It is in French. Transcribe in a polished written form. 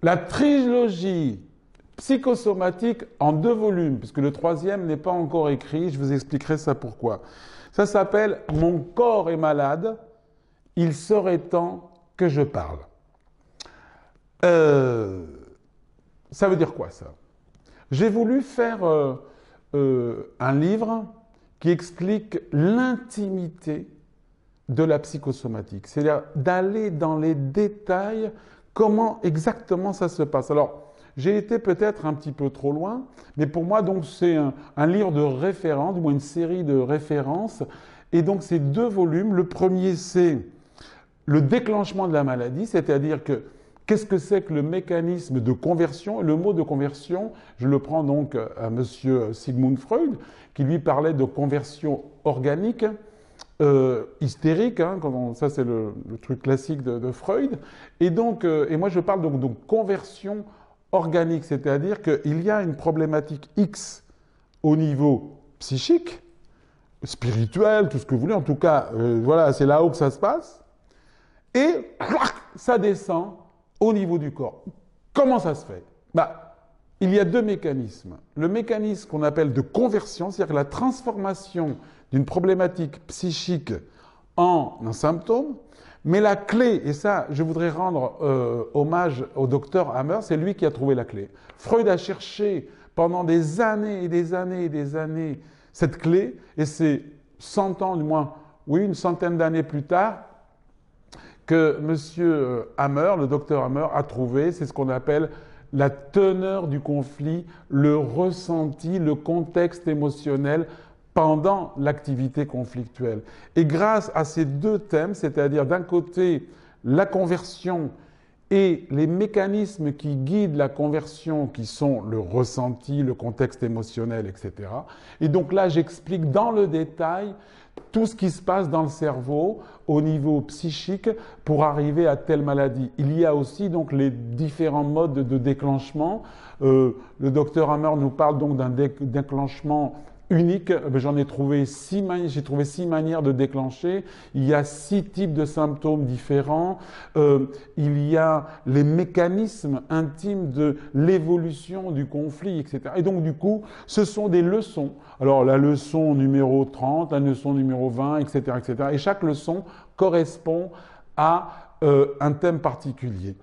la trilogie psychosomatique en 2 volumes, puisque le troisième n'est pas encore écrit, je vous expliquerai ça pourquoi. Ça s'appelle « Mon corps est malade, il serait temps que je parle ». Ça veut dire quoi ça? J'ai voulu faire un livre qui explique l'intimité de la psychosomatique, c'est-à-dire d'aller dans les détails, comment exactement ça se passe. Alors, j'ai été peut-être un petit peu trop loin, mais pour moi, donc, c'est un livre de référence, du moins une série de références, et donc c'est 2 volumes. Le premier, c'est le déclenchement de la maladie, c'est-à-dire que qu'est-ce que c'est que le mécanisme de conversion? Le mot de conversion, je le prends donc à monsieur Sigmund Freud, qui lui parlait de conversion organique, hystérique, hein, ça c'est le truc classique de Freud. Et donc, et moi je parle donc de conversion organique, c'est-à-dire qu'il y a une problématique X au niveau psychique, spirituel, tout ce que vous voulez, en tout cas, voilà, c'est là-haut que ça se passe, et ça descend au niveau du corps. Comment ça se fait? Il y a 2 mécanismes. Le mécanisme qu'on appelle de conversion, c'est-à-dire la transformation d'une problématique psychique en un symptôme, mais la clé, et ça, je voudrais rendre hommage au docteur Hammer, c'est lui qui a trouvé la clé. Freud a cherché pendant des années et des années et des années cette clé, et c'est 100 ans, du moins, oui, une centaine d'années plus tard, que M. Hammer, le docteur Hammer, a trouvé, c'est ce qu'on appelle la teneur du conflit, le ressenti, le contexte émotionnel pendant l'activité conflictuelle. Et grâce à ces 2 thèmes, c'est-à-dire d'un côté la conversion et les mécanismes qui guident la conversion, qui sont le ressenti, le contexte émotionnel, etc. Et donc là, j'explique dans le détail tout ce qui se passe dans le cerveau au niveau psychique pour arriver à telle maladie. Il y a aussi donc les différents modes de déclenchement. Le docteur Hammer nous parle donc d'un déclenchement unique. J'en ai trouvé 6 manières de déclencher. Il y a 6 types de symptômes différents. Il y a les mécanismes intimes de l'évolution du conflit, etc. Et donc, du coup, ce sont des leçons. Alors, la leçon numéro 30, la leçon numéro 20, etc., etc. Et chaque leçon correspond à un thème particulier.